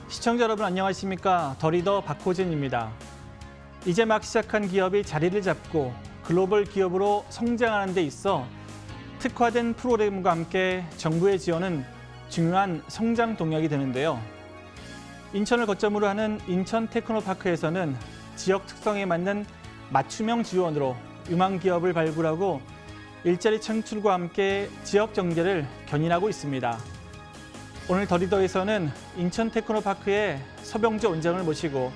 시청자 여러분 안녕하십니까? 더 리더 박호진입니다. 이제 막 시작한 기업이 자리를 잡고 글로벌 기업으로 성장하는 데 있어 특화된 프로그램과 함께 정부의 지원은 중요한 성장 동력이 되는데요. 인천을 거점으로 하는 인천 테크노파크에서는 지역 특성에 맞는 맞춤형 지원으로 유망 기업을 발굴하고 일자리 창출과 함께 지역 경제를 견인하고 있습니다. 오늘 더 리더에서는 인천 테크노파크의 서병주 원장을 모시고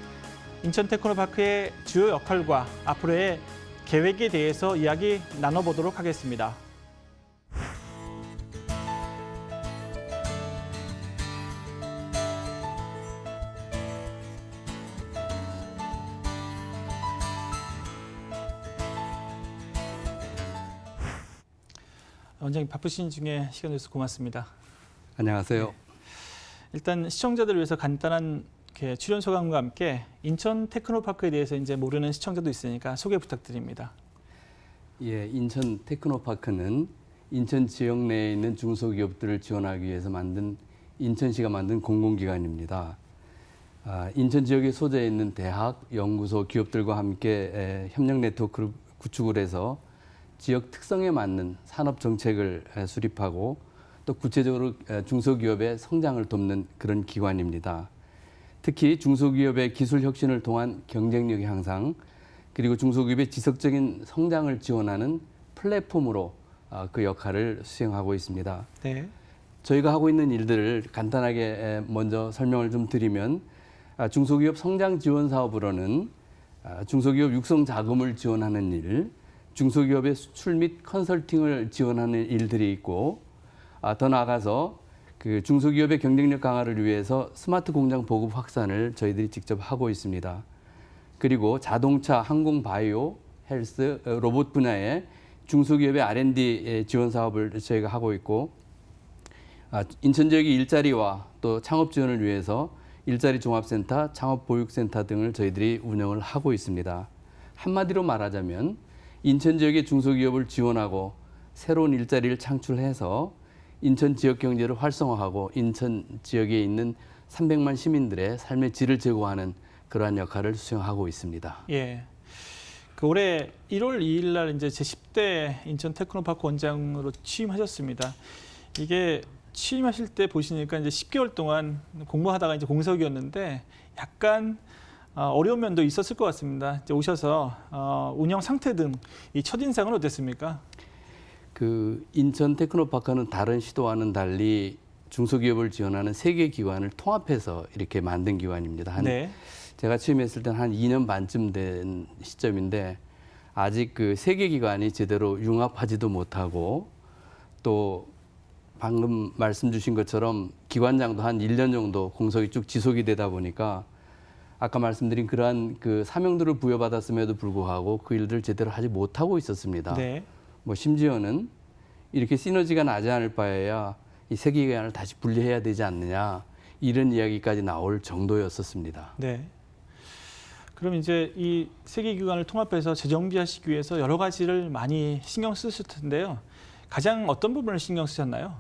인천 테크노파크의 주요 역할과 앞으로의 계획에 대해서 이야기 나눠보도록 하겠습니다. 원장님 바쁘신 중에 시간 내주셔서 고맙습니다. 안녕하세요. 네. 일단 시청자들을 위해서 간단한 출연 소감과 함께 인천 테크노파크에 대해서 이제 모르는 시청자도 있으니까 소개 부탁드립니다. 예, 인천 테크노파크는 인천 지역 내에 있는 중소기업들을 지원하기 위해서 인천시가 만든 공공기관입니다. 인천 지역에 소재해 있는 대학, 연구소, 기업들과 함께 협력 네트워크를 구축을 해서 지역 특성에 맞는 산업 정책을 수립하고 또 구체적으로 중소기업의 성장을 돕는 그런 기관입니다. 특히 중소기업의 기술 혁신을 통한 경쟁력 향상, 그리고 중소기업의 지속적인 성장을 지원하는 플랫폼으로 그 역할을 수행하고 있습니다. 네. 저희가 하고 있는 일들을 간단하게 먼저 설명을 좀 드리면 중소기업 성장 지원 사업으로는 중소기업 육성 자금을 지원하는 일, 중소기업의 수출 및 컨설팅을 지원하는 일들이 있고 더 나아가서 그 중소기업의 경쟁력 강화를 위해서 스마트 공장 보급 확산을 저희들이 직접 하고 있습니다. 그리고 자동차, 항공, 바이오, 헬스, 로봇 분야의 중소기업의 R&D 지원 사업을 저희가 하고 있고 인천 지역의 일자리와 또 창업 지원을 위해서 일자리 종합센터, 창업보육센터 등을 저희들이 운영을 하고 있습니다. 한마디로 말하자면 인천 지역의 중소기업을 지원하고 새로운 일자리를 창출해서 인천 지역 경제를 활성화하고 인천 지역에 있는 300만 시민들의 삶의 질을 제고하는 그러한 역할을 수행하고 있습니다. 예. 올해 1월 2일 날 이제 제10대 인천 테크노파크 원장으로 취임하셨습니다. 이게 취임하실 때 보시니까 이제 10개월 동안 공부하다가 이제 공석이었는데 약간 어려운 면도 있었을 것 같습니다. 이제 오셔서 운영 상태 등 이 첫인상은 어땠습니까? 그 인천 테크노파크는 다른 시도와는 달리 중소기업을 지원하는 세 개 기관을 통합해서 이렇게 만든 기관입니다. 네. 제가 취임했을 때는 한 2년 반쯤 된 시점인데 아직 그 세 개 기관이 제대로 융합하지도 못하고 또 방금 말씀 주신 것처럼 기관장도 한 1년 정도 공석이 쭉 지속이 되다 보니까 아까 말씀드린 그러한 그 사명들을 부여받았음에도 불구하고 그 일들을 제대로 하지 못하고 있었습니다. 네. 뭐 심지어는 이렇게 시너지가 나지 않을 바에야 이 세 개 기관을 다시 분리해야 되지 않느냐 이런 이야기까지 나올 정도였었습니다. 네. 그럼 이제 이 세 개 기관을 통합해서 재정비하시기 위해서 여러 가지를 많이 신경 쓰실 텐데요. 가장 어떤 부분을 신경 쓰셨나요?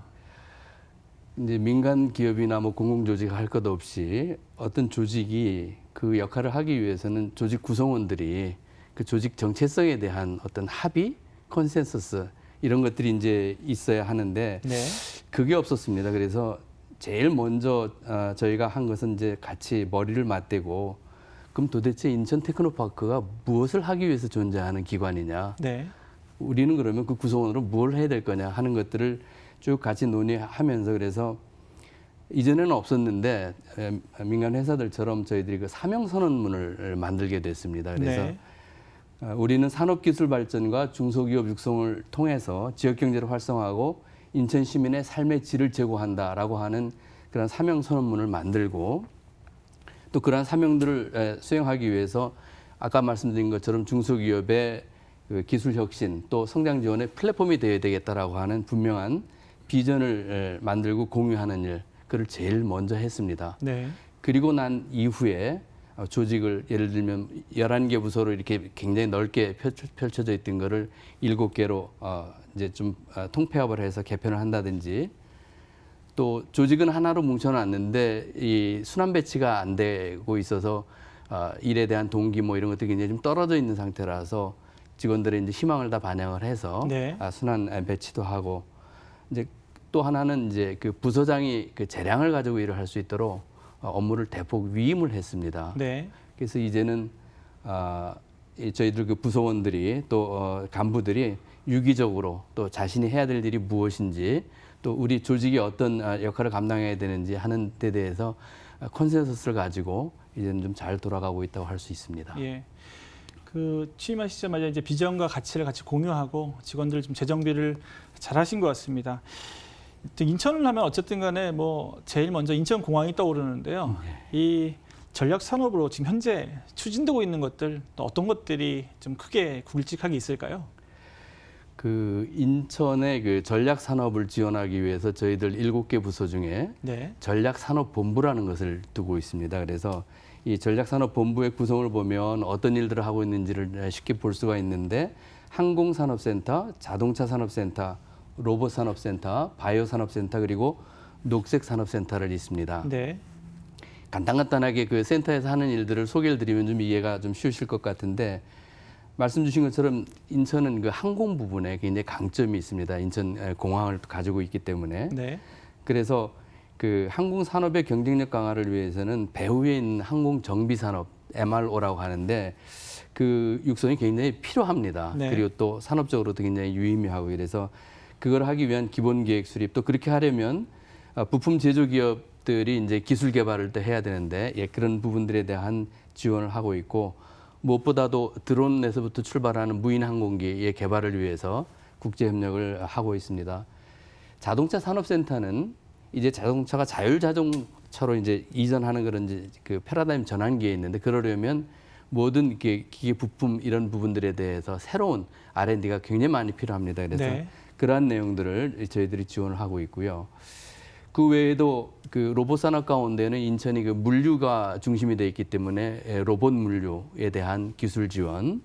이제 민간 기업이나 뭐 공공조직 할 것 없이 어떤 조직이 그 역할을 하기 위해서는 조직 구성원들이 그 조직 정체성에 대한 어떤 합의, 컨센서스 이런 것들이 이제 있어야 하는데 네. 그게 없었습니다. 그래서 제일 먼저 저희가 한 것은 이제 같이 머리를 맞대고 그럼 도대체 인천 테크노파크가 무엇을 하기 위해서 존재하는 기관이냐? 네. 우리는 그러면 그 구성원으로 뭘 해야 될 거냐 하는 것들을 쭉 같이 논의하면서 그래서 이전에는 없었는데 민간 회사들처럼 저희들이 그 사명 선언문을 만들게 됐습니다. 그래서 네. 우리는 산업기술 발전과 중소기업 육성을 통해서 지역 경제를 활성화하고 인천 시민의 삶의 질을 제고한다라고 하는 그런 사명 선언문을 만들고 또 그러한 사명들을 수행하기 위해서 아까 말씀드린 것처럼 중소기업의 그 기술 혁신 또 성장 지원의 플랫폼이 되어야 되겠다라고 하는 분명한 비전을 만들고 공유하는 일, 그걸 제일 먼저 했습니다. 네. 그리고 난 이후에 조직을 예를 들면 11개 부서로 이렇게 굉장히 넓게 펼쳐져 있던 거를 7개로 이제 좀 통폐합을 해서 개편을 한다든지 또 조직은 하나로 뭉쳐놨는데 이 순환 배치가 안 되고 있어서 일에 대한 동기 뭐 이런 것들이 굉장히 좀 떨어져 있는 상태라서 직원들의 이제 희망을 다 반영을 해서 네. 순환 배치도 하고 이제 또 하나는 이제 그 부서장이 그 재량을 가지고 일을 할 수 있도록 업무를 대폭 위임을 했습니다. 네. 그래서 이제는 저희들 그 부서원들이 또 간부들이 유기적으로 또 자신이 해야 될 일이 무엇인지 또 우리 조직이 어떤 역할을 감당해야 되는지 하는 데 대해서 컨센서스를 가지고 이제는 좀 잘 돌아가고 있다고 할 수 있습니다. 예. 그 취임하시자마자 이제 비전과 가치를 같이 공유하고 직원들 좀 재정비를 잘 하신 것 같습니다. 또 인천을 하면 어쨌든 간에 뭐 제일 먼저 인천공항이 떠오르는데요. 이 전략 산업으로 지금 현재 추진되고 있는 것들 또 어떤 것들이 좀 크게 굵직하게 있을까요? 그 인천의 그 전략 산업을 지원하기 위해서 저희들 7개 부서 중에 네. 전략 산업 본부라는 것을 두고 있습니다. 그래서 이 전략 산업 본부의 구성을 보면 어떤 일들을 하고 있는지를 쉽게 볼 수가 있는데 항공산업센터, 자동차산업센터, 로봇산업센터, 바이오산업센터 그리고 녹색산업센터를 있습니다. 네. 간단하게 그 센터에서 하는 일들을 소개를 드리면 좀 이해가 좀 쉬우실 것 같은데 말씀 주신 것처럼 인천은 그 항공 부분에 굉장히 강점이 있습니다. 인천 공항을 가지고 있기 때문에. 네. 그래서 그 항공 산업의 경쟁력 강화를 위해서는 배후에 있는 항공 정비 산업 MRO라고 하는데 그 육성이 굉장히 필요합니다. 네. 그리고 또 산업적으로도 굉장히 유의미하고 이래서 그걸 하기 위한 기본 계획 수립 또 그렇게 하려면 부품 제조 기업들이 이제 기술 개발을 또 해야 되는데 그런 부분들에 대한 지원을 하고 있고 무엇보다도 드론에서부터 출발하는 무인 항공기의 개발을 위해서 국제 협력을 하고 있습니다. 자동차 산업센터는 이제 자동차가 자율 자동차로 이제 이전하는 그런 이제 그 패러다임 전환기에 있는데 그러려면 모든 기계 부품 이런 부분들에 대해서 새로운 R&D가 굉장히 많이 필요합니다. 그래서 네. 그러한 내용들을 저희들이 지원을 하고 있고요. 그 외에도 그 로봇 산업 가운데는 인천이 그 물류가 중심이 돼 있기 때문에 로봇 물류에 대한 기술 지원,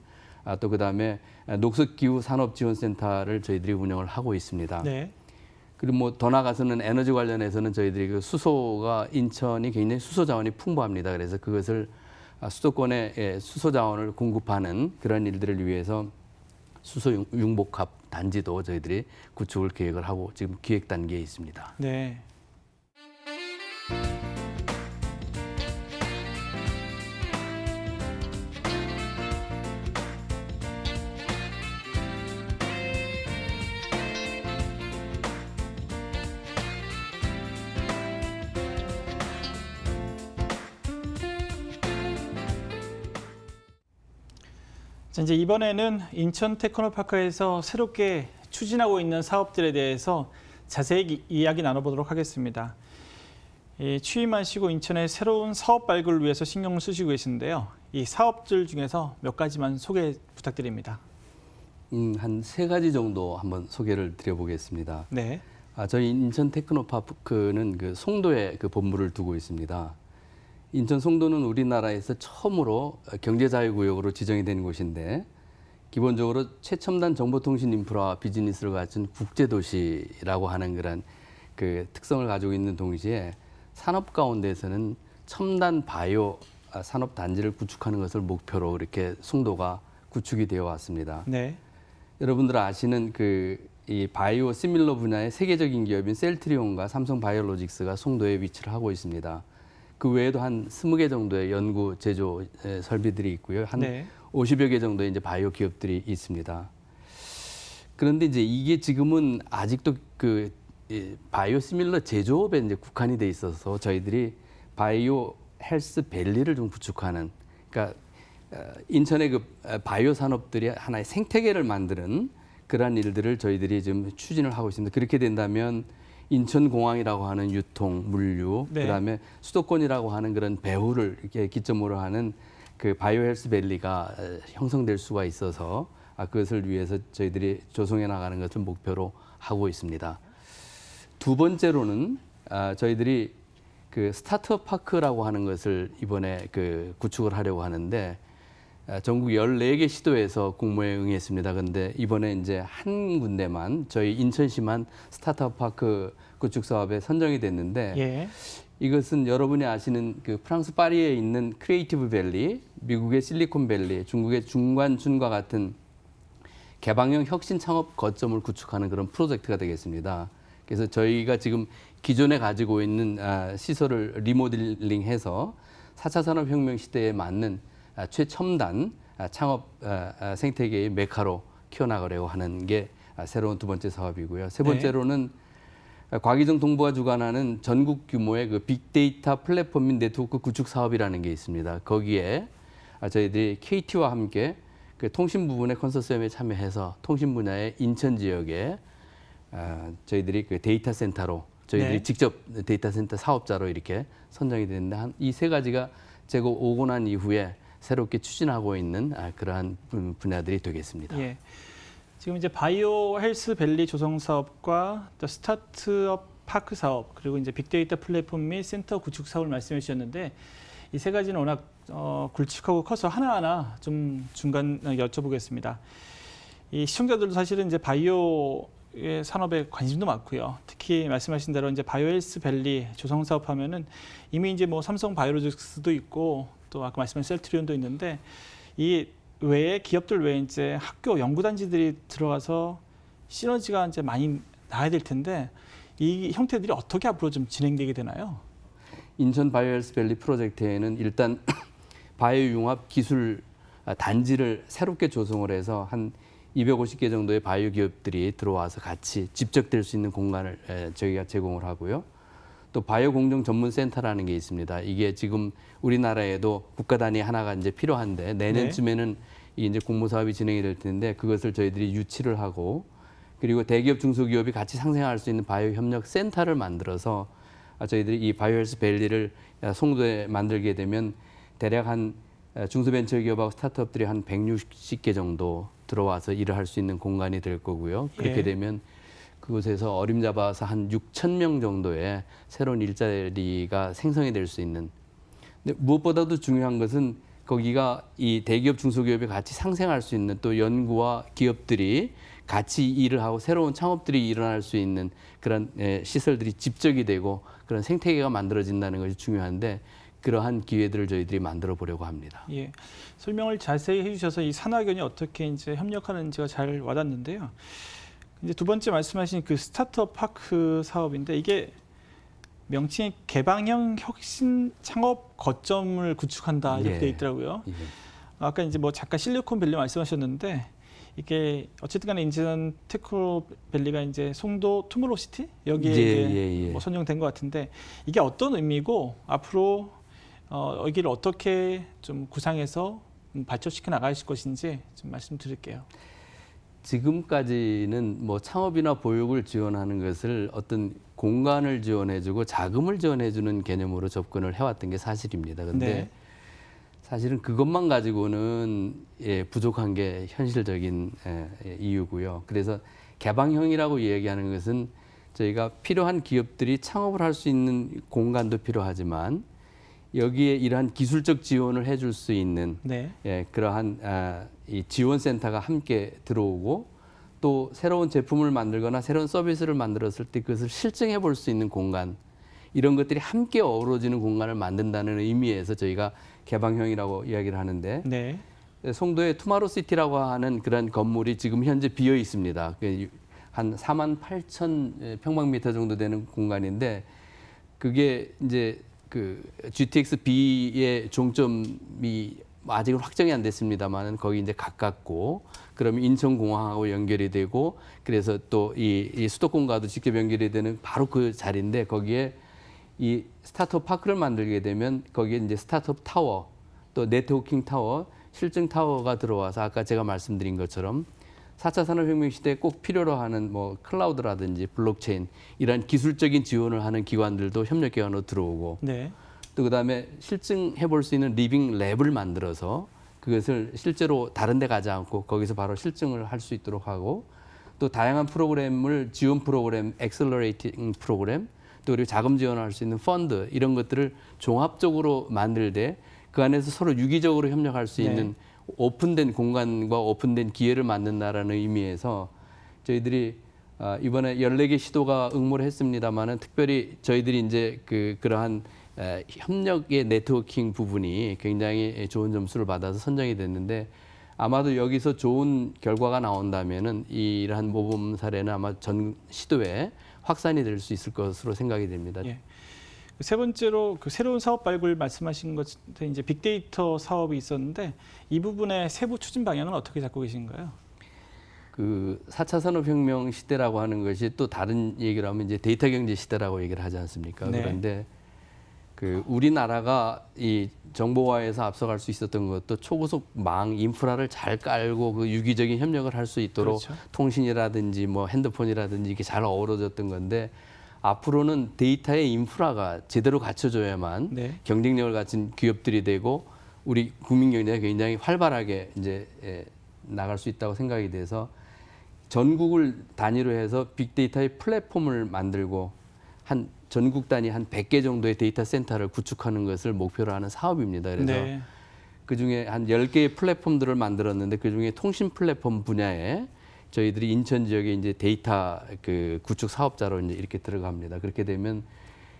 또 그다음에 녹색 기후 산업 지원 센터를 저희들이 운영을 하고 있습니다. 네. 그리고 뭐 더 나아가서는 에너지 관련해서는 저희들이 그 수소가 인천이 굉장히 수소 자원이 풍부합니다. 그래서 그것을 수도권에 수소 자원을 공급하는 그런 일들을 위해서 수소 융복합 단지도 저희들이 구축을 계획을 하고 지금 기획 단계에 있습니다. 네. 자, 이제 이번에는 인천 테크노파크에서 새롭게 추진하고 있는 사업들에 대해서 자세히 이야기 나눠보도록 하겠습니다. 취임하시고 인천의 새로운 사업 발굴을 위해서 신경을 쓰시고 계신데요. 이 사업들 중에서 몇 가지만 소개 부탁드립니다. 한 3가지 정도 한번 소개를 드려보겠습니다. 네. 저희 인천 테크노파크는 그 송도에 그 본부를 두고 있습니다. 인천 송도는 우리나라에서 처음으로 경제자유구역으로 지정이 된 곳인데 기본적으로 최첨단 정보통신 인프라 비즈니스를 갖춘 국제도시라고 하는 그런 그 특성을 가지고 있는 동시에 산업 가운데에서는 첨단 바이오 산업 단지를 구축하는 것을 목표로 이렇게 송도가 구축이 되어 왔습니다. 네. 여러분들 아시는 이 바이오 시밀러 분야의 세계적인 기업인 셀트리온과 삼성 바이오로직스가 송도에 위치를 하고 있습니다. 그 외에도 한 20개 정도의 연구 제조 설비들이 있고요. 한 네. 50여 개 정도의 이제 바이오 기업들이 있습니다. 그런데 이제 이게 지금은 아직도 바이오 시밀러 제조업에 이제 국한이 돼 있어서 저희들이 바이오 헬스 밸리를 좀 구축하는, 그러니까 인천의 그 바이오 산업들이 하나의 생태계를 만드는 그러한 일들을 저희들이 지금 추진을 하고 있습니다. 그렇게 된다면 인천공항이라고 하는 유통, 물류, 네. 그다음에 수도권이라고 하는 그런 배후를 이렇게 기점으로 하는 그 바이오 헬스 밸리가 형성될 수가 있어서 그것을 위해서 저희들이 조성해 나가는 것을 목표로 하고 있습니다. 두 번째로는 저희들이 그 스타트업 파크라고 하는 것을 이번에 구축을 하려고 하는데 전국 14개 시도에서 공모에 응했습니다. 그런데 이번에 이제 한 군데만 저희 인천시만 스타트업 파크 구축 사업에 선정이 됐는데 예. 이것은 여러분이 아시는 그 프랑스 파리에 있는 크리에이티브 밸리, 미국의 실리콘밸리, 중국의 중관춘과 같은 개방형 혁신 창업 거점을 구축하는 그런 프로젝트가 되겠습니다. 그래서 저희가 지금 기존에 가지고 있는 시설을 리모델링해서 4차 산업혁명 시대에 맞는 최첨단 창업 생태계의 메카로 키워나가려고 하는 게 새로운 두 번째 사업이고요. 세 번째로는 과기정 동부가 주관하는 전국 규모의 그 빅데이터 플랫폼 및 네트워크 구축 사업이라는 게 있습니다. 거기에 저희들이 KT와 함께 그 통신 부분의 컨소시엄에 참여해서 통신 분야의 인천 지역에 저희들이 그 데이터 센터로 저희들이 직접 데이터 센터 사업자로 이렇게 선정이 됐는데 이 세 가지가 제가 오고 난 이후에 새롭게 추진하고 있는 그러한 분야들이 되겠습니다. 예. 지금 이제 바이오 헬스 밸리 조성 사업과 또 스타트업 파크 사업 그리고 이제 빅데이터 플랫폼 및 센터 구축 사업을 말씀해 주셨는데 이 세 가지는 워낙 굵직하고 커서 하나하나 좀 중간 여쭤보겠습니다. 이 시청자들도 사실은 이제 바이오의 산업에 관심도 많고요. 특히 말씀하신 대로 이제 바이오 헬스 밸리 조성 사업 하면은 이미 이제 뭐 삼성 바이오로직스도 있고 또 아까 말씀하신 셀트리온도 있는데 이 외에 기업들 외에 이제 학교 연구단지들이 들어가서 시너지가 이제 많이 나야 될 텐데 이 형태들이 어떻게 앞으로 좀 진행되게 되나요? 인천 바이오헬스 밸리 프로젝트에는 일단 바이오 융합 기술 단지를 새롭게 조성을 해서 한 250개 정도의 바이오 기업들이 들어와서 같이 집적될 수 있는 공간을 저희가 제공을 하고요. 또 바이오 공정 전문 센터라는 게 있습니다. 이게 지금 우리나라에도 국가 단위 하나가 이제 필요한데 내년쯤에는 이제 공모 사업이 진행이 될 텐데 그것을 저희들이 유치를 하고 그리고 대기업 중소기업이 같이 상생할 수 있는 바이오 협력 센터를 만들어서 저희들이 이 바이오 헬스 밸리를 송도에 만들게 되면 대략 한 중소벤처기업하고 스타트업들이 한 160개 정도 들어와서 일을 할 수 있는 공간이 될 거고요. 그렇게 되면 그곳에서 어림잡아서 한 6천 명 정도의 새로운 일자리가 생성이 될 수 있는. 근데 무엇보다도 중요한 것은 거기가 이 대기업 중소기업이 같이 상생할 수 있는 또 연구와 기업들이 같이 일을 하고 새로운 창업들이 일어날 수 있는 그런 시설들이 집적이 되고 그런 생태계가 만들어진다는 것이 중요한데 그러한 기회들을 저희들이 만들어 보려고 합니다. 예, 설명을 자세히 해주셔서 이 산학연이 어떻게 이제 협력하는지가 잘 와닿는데요. 이제 두 번째 말씀하신 그 스타트업 파크 사업인데 이게 명칭이 개방형 혁신 창업 거점을 구축한다 이렇게 돼 있더라고요. 아까 이제 뭐 잠깐 실리콘밸리 말씀하셨는데 이게 어쨌든 간에 인천 테크노밸리가 이제 송도 투모로우시티 여기에 이제 뭐 선정된 것 같은데 이게 어떤 의미고 앞으로 여기를 어떻게 좀 구상해서 발전시켜 나가실 것인지 좀 말씀드릴게요. 지금까지는 뭐 창업이나 보육을 지원하는 것을 어떤 공간을 지원해주고 자금을 지원해주는 개념으로 접근을 해왔던 게 사실입니다. 그런데 사실은 그것만 가지고는 부족한 게 현실적인 이유고요. 그래서 개방형이라고 얘기하는 것은 저희가 필요한 기업들이 창업을 할 수 있는 공간도 필요하지만 여기에 이러한 기술적 지원을 해줄 수 있는 그러한 이 지원센터가 함께 들어오고 또 새로운 제품을 만들거나 새로운 서비스를 만들었을 때 그것을 실증해 볼 수 있는 공간 이런 것들이 함께 어우러지는 공간을 만든다는 의미에서 저희가 개방형이라고 이야기를 하는데 송도의 투마로우시티라고 하는 그런 건물이 지금 현재 비어 있습니다. 한 48,000 평방미터 정도 되는 공간인데 그게 이제 그 GTX-B의 종점이 아직은 확정이 안 됐습니다만 거기 이제 가깝고 그러면 인천공항하고 연결이 되고 그래서 또 이 수도권과도 직접 연결이 되는 바로 그 자리인데 거기에 이 스타트업 파크를 만들게 되면 거기에 이제 스타트업 타워 또 네트워킹 타워 실증 타워가 들어와서 아까 제가 말씀드린 것처럼 4차 산업혁명 시대에 꼭 필요로 하는 뭐 클라우드라든지 블록체인 이런 기술적인 지원을 하는 기관들도 협력기관으로 들어오고 또 그다음에 실증해 볼 수 있는 리빙 랩을 만들어서 그것을 실제로 다른 데 가지 않고 거기서 바로 실증을 할 수 있도록 하고 또 다양한 프로그램을 지원 프로그램, 엑셀러레이팅 프로그램 또 그리고 자금 지원할 수 있는 펀드 이런 것들을 종합적으로 만들 때 그 안에서 서로 유기적으로 협력할 수 있는 오픈된 공간과 오픈된 기회를 만든다라는 의미에서 저희들이 이번에 14개 시도가 응모를 했습니다만은 특별히 저희들이 이제 그러한 협력의 네트워킹 부분이 굉장히 좋은 점수를 받아서 선정이 됐는데 아마도 여기서 좋은 결과가 나온다면은 이러한 모범 사례는 아마 전 시도에 확산이 될 수 있을 것으로 생각이 됩니다. 예. 세 번째로 그 새로운 사업 발굴 말씀하신 것은 이제 빅데이터 사업이 있었는데 이 부분의 세부 추진 방향은 어떻게 잡고 계신가요? 그 4차 산업혁명 시대라고 하는 것이 또 다른 얘기를 하면 이제 데이터 경제 시대라고 얘기를 하지 않습니까? 네. 그런데 그 우리나라가 이 정보화에서 앞서갈 수 있었던 것도 초고속망 인프라를 잘 깔고 그 유기적인 협력을 할 수 있도록 그렇죠. 통신이라든지 뭐 핸드폰이라든지 이게 잘 어우러졌던 건데 앞으로는 데이터의 인프라가 제대로 갖춰져야만 네. 경쟁력을 가진 기업들이 되고 우리 국민 경제가 굉장히 활발하게 이제 나갈 수 있다고 생각이 돼서 전국을 단위로 해서 빅데이터의 플랫폼을 만들고 한 전국 단위 한 100개 정도의 데이터 센터를 구축하는 것을 목표로 하는 사업입니다. 그래서 네. 그중에 한 10개의 플랫폼들을 만들었는데 그중에 통신 플랫폼 분야에 저희들이 인천 지역에 이제 데이터 그 구축 사업자로 이제 이렇게 들어갑니다. 그렇게 되면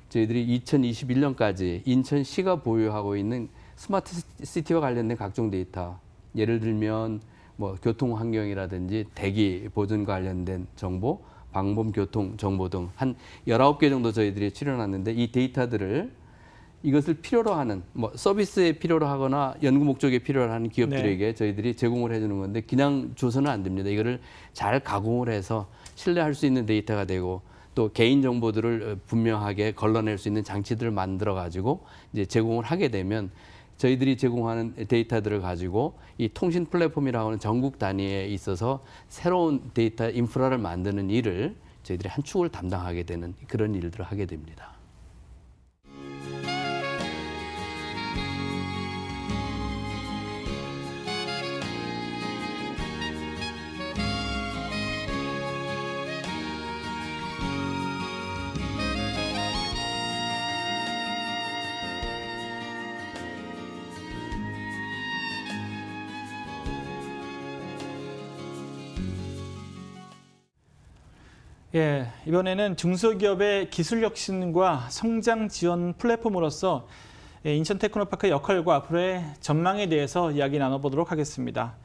저희들이 2021년까지 인천시가 보유하고 있는 스마트 시티와 관련된 각종 데이터, 예를 들면 뭐 교통 환경이라든지 대기 보전 관련된 정보, 방범 교통 정보 등 한 19개 정도 저희들이 추려놨는데 이 데이터들을 이것을 필요로 하는 뭐 서비스에 필요로 하거나 연구 목적에 필요로 하는 기업들에게 저희들이 제공을 해주는 건데 그냥 줘서는 안 됩니다. 이거를 잘 가공을 해서 신뢰할 수 있는 데이터가 되고 또 개인 정보들을 분명하게 걸러낼 수 있는 장치들을 만들어 가지고 이제 제공을 하게 되면 저희들이 제공하는 데이터들을 가지고 이 통신 플랫폼이라고 하는 전국 단위에 있어서 새로운 데이터 인프라를 만드는 일을 저희들이 한 축을 담당하게 되는 그런 일들을 하게 됩니다. 예, 이번에는 중소기업의 기술 혁신과 성장 지원 플랫폼으로서 인천 테크노파크의 역할과 앞으로의 전망에 대해서 이야기 나눠보도록 하겠습니다.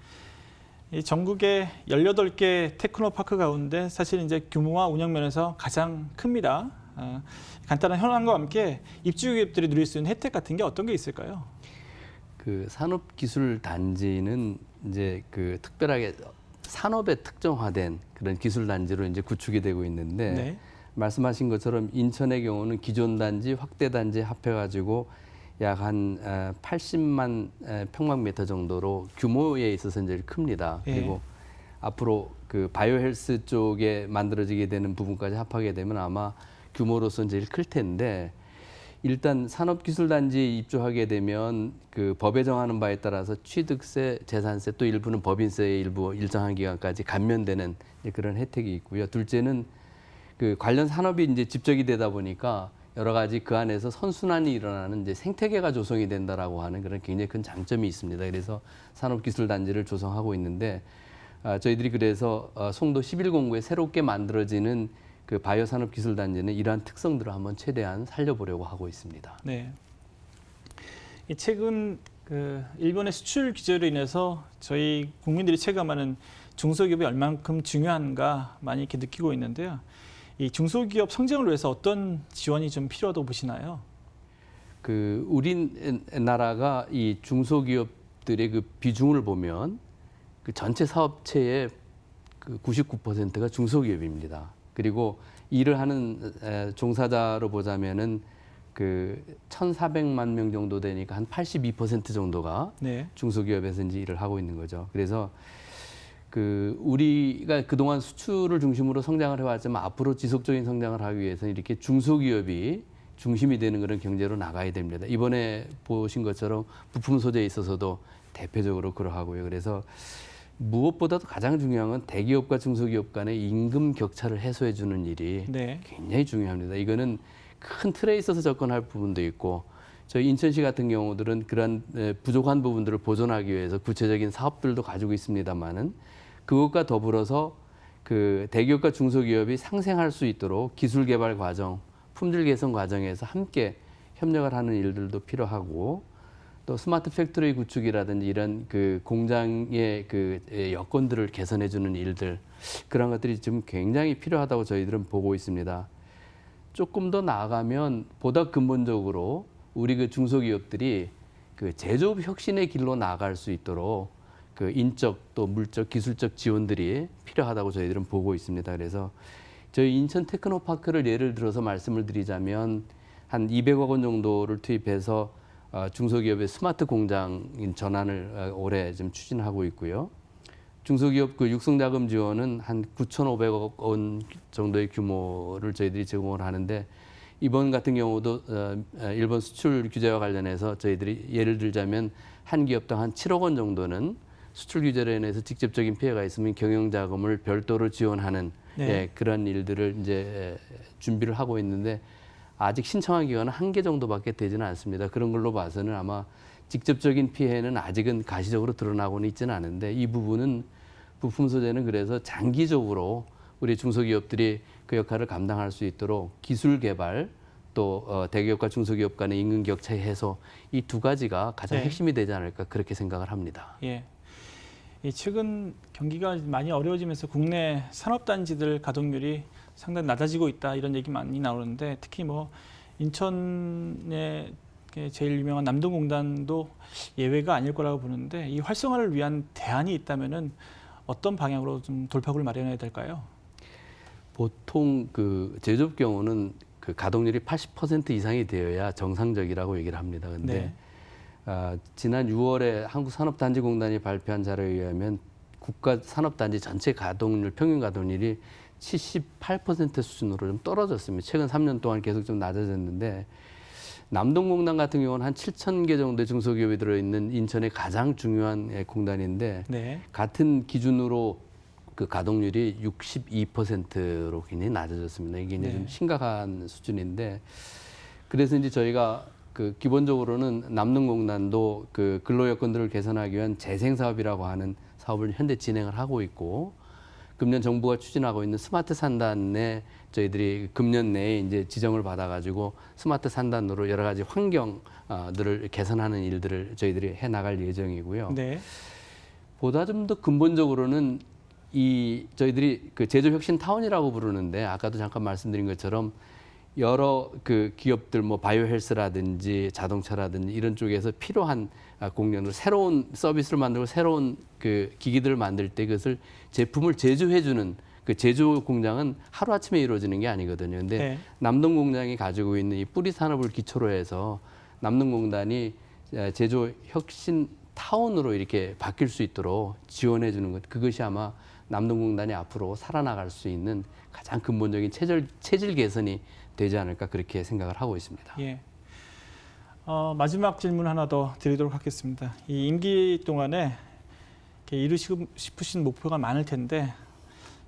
이 전국에 18개 테크노파크 가운데 사실 이제 규모와 운영 면에서 가장 큽니다. 간단한 현황과 함께 입주 기업들이 누릴 수 있는 혜택 같은 게 어떤 게 있을까요? 그 산업기술단지는 이제 그 특별하게 산업에 특정화된 그런 기술 단지로 이제 구축이 되고 있는데 네. 말씀하신 것처럼 인천의 경우는 기존 단지, 확대 단지 합해가지고 약 한 80만 평방미터 정도로 규모에 있어서 이제 큽니다. 예. 그리고 앞으로 그 바이오헬스 쪽에 만들어지게 되는 부분까지 합하게 되면 아마 규모로서 제일 클 텐데 일단 산업기술단지에 입주하게 되면 그 법에 정하는 바에 따라서 취득세, 재산세 또 일부는 법인세의 일부 일정한 기간까지 감면되는 그런 혜택이 있고요. 둘째는 그 관련 산업이 이제 집적이 되다 보니까 여러 가지 그 안에서 선순환이 일어나는 이제 생태계가 조성이 된다라고 하는 그런 굉장히 큰 장점이 있습니다. 그래서 산업기술단지를 조성하고 있는데 저희들이 그래서 송도 11공구에 새롭게 만들어지는 그 바이오 산업기술단지는 이러한 특성들을 한번 최대한 살려보려고 하고 있습니다. 네. 최근 그 일본의 수출 규제로 인해서 저희 국민들이 체감하는 중소기업이 얼만큼 중요한가 많이 이렇게 느끼고 있는데요. 이 중소기업 성장을 위해서 어떤 지원이 좀 필요하다고 보시나요? 그 우리나라가 이 중소기업들의 그 비중을 보면 그 전체 사업체의 그 99%가 중소기업입니다. 그리고 일을 하는 종사자로 보자면은 그 1,400만 명 정도 되니까 한 82% 정도가 네. 중소기업에서 이제 일을 하고 있는 거죠. 그래서 그 우리가 그동안 수출을 중심으로 성장을 해왔지만 앞으로 지속적인 성장을 하기 위해서는 이렇게 중소기업이 중심이 되는 그런 경제로 나가야 됩니다. 이번에 보신 것처럼 부품 소재에 있어서도 대표적으로 그러하고요. 그래서 무엇보다도 가장 중요한 건 대기업과 중소기업 간의 임금 격차를 해소해 주는 일이 네. 굉장히 중요합니다. 이거는 큰 틀에 있어서 접근할 부분도 있고 저희 인천시 같은 경우들은 그런 부족한 부분들을 보존하기 위해서 구체적인 사업들도 가지고 있습니다만은 그것과 더불어서 그 대기업과 중소기업이 상생할 수 있도록 기술 개발 과정, 품질 개선 과정에서 함께 협력을 하는 일들도 필요하고 또 스마트 팩토리 구축이라든지 이런 그 공장의 그 여건들을 개선해 주는 일들 그런 것들이 지금 굉장히 필요하다고 저희들은 보고 있습니다. 조금 더 나아가면 보다 근본적으로 우리 그 중소기업들이 그 제조업 혁신의 길로 나아갈 수 있도록 그 인적 또 물적 기술적 지원들이 필요하다고 저희들은 보고 있습니다. 그래서 저희 인천 테크노파크를 예를 들어서 말씀을 드리자면 한 200억 원 정도를 투입해서 중소기업의 스마트 공장 전환을 올해 지금 추진하고 있고요. 중소기업 그 육성자금 지원은 한 9,500억 원 정도의 규모를 저희들이 제공을 하는데 이번 같은 경우도 일본 수출 규제와 관련해서 저희들이 예를 들자면 한 기업당 한 7억 원 정도는 수출 규제로 인해서 직접적인 피해가 있으면 경영자금을 별도로 지원하는 예, 그런 일들을 이제 준비를 하고 있는데 아직 신청한 기간은 한 개 정도밖에 되지는 않습니다. 그런 걸로 봐서는 아마 직접적인 피해는 아직은 가시적으로 드러나고는 있지는 않은데 이 부분은 부품 소재는 그래서 장기적으로 우리 중소기업들이 그 역할을 감당할 수 있도록 기술 개발 또 대기업과 중소기업 간의 임금 격차 해소 이 두 가지가 가장 핵심이 되지 않을까 그렇게 생각을 합니다. 예. 최근 경기가 많이 어려워지면서 국내 산업단지들 가동률이 상당히 낮아지고 있다 이런 얘기 많이 나오는데 특히 뭐 인천의 제일 유명한 남동공단도 예외가 아닐 거라고 보는데 이 활성화를 위한 대안이 있다면은 어떤 방향으로 좀 돌파구를 마련해야 될까요? 보통 그 제조업 경우는 그 가동률이 80% 이상이 되어야 정상적이라고 얘기를 합니다. 근데 지난 6월에 한국산업단지공단이 발표한 자료에 의하면 국가 산업단지 전체 가동률 평균 가동률이 78% 수준으로 좀 떨어졌습니다. 최근 3년 동안 계속 좀 낮아졌는데 남동공단 같은 경우는 한 7,000개 정도의 중소기업이 들어있는 인천의 가장 중요한 공단인데 같은 기준으로 그 가동률이 62%로 굉장히 낮아졌습니다. 이게 이제 좀 심각한 수준인데 그래서 이제 저희가 그 기본적으로는 남동공단도 그 근로 여건들을 개선하기 위한 재생 사업이라고 하는 사업을 현재 진행을 하고 있고 금년 정부가 추진하고 있는 스마트 산단에 저희들이 금년 내에 이제 지정을 받아가지고 스마트 산단으로 여러 가지 환경들을 개선하는 일들을 저희들이 해 나갈 예정이고요. 보다 좀 더 근본적으로는 이 저희들이 그 제조혁신 타운이라고 부르는데 아까도 잠깐 말씀드린 것처럼 여러 그 기업들 뭐 바이오헬스라든지 자동차라든지 이런 쪽에서 필요한 공연으로 새로운 서비스를 만들고 새로운 그 기기들을 만들 때 그것을 제품을 제조해주는 그 제조 공장은 하루아침에 이루어지는 게 아니거든요. 근데 남동공장이 가지고 있는 이 뿌리 산업을 기초로 해서 남동공단이 제조 혁신 타운으로 이렇게 바뀔 수 있도록 지원해 주는 것 그것이 아마 남동공단이 앞으로 살아나갈 수 있는 가장 근본적인 체질 개선이 되지 않을까 그렇게 생각을 하고 있습니다. 마지막 질문 하나 더 드리도록 하겠습니다. 이 임기 동안에 이루시고 싶으신 목표가 많을 텐데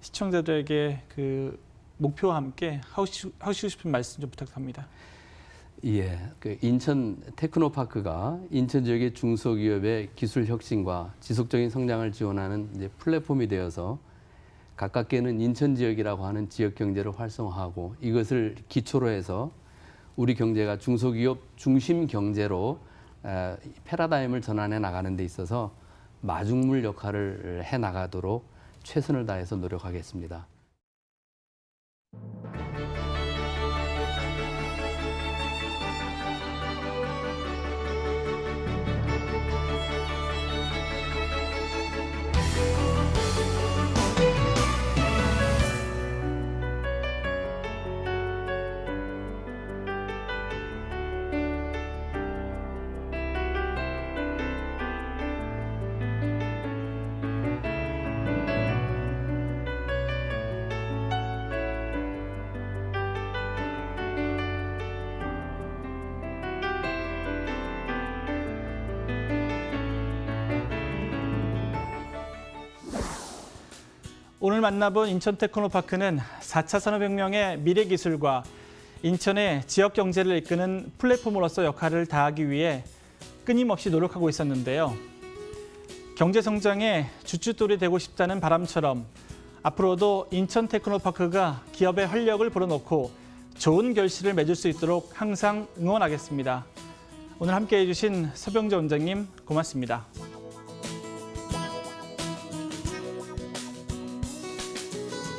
시청자들에게 그 목표와 함께 하시고 싶은 말씀 좀 부탁합니다. 예, 그 인천 테크노파크가 인천 지역의 중소기업의 기술 혁신과 지속적인 성장을 지원하는 이제 플랫폼이 되어서 가깝게는 인천 지역이라고 하는 지역 경제를 활성화하고 이것을 기초로 해서 우리 경제가 중소기업 중심 경제로 패러다임을 전환해 나가는 데 있어서 마중물 역할을 해 나가도록 최선을 다해서 노력하겠습니다. 오늘 만나본 인천 테크노파크는 4차 산업혁명의 미래 기술과 인천의 지역 경제를 이끄는 플랫폼으로서 역할을 다하기 위해 끊임없이 노력하고 있었는데요. 경제 성장의 주춧돌이 되고 싶다는 바람처럼 앞으로도 인천 테크노파크가 기업의 활력을 불어넣고 좋은 결실을 맺을 수 있도록 항상 응원하겠습니다. 오늘 함께해 주신 서병재 원장님 고맙습니다.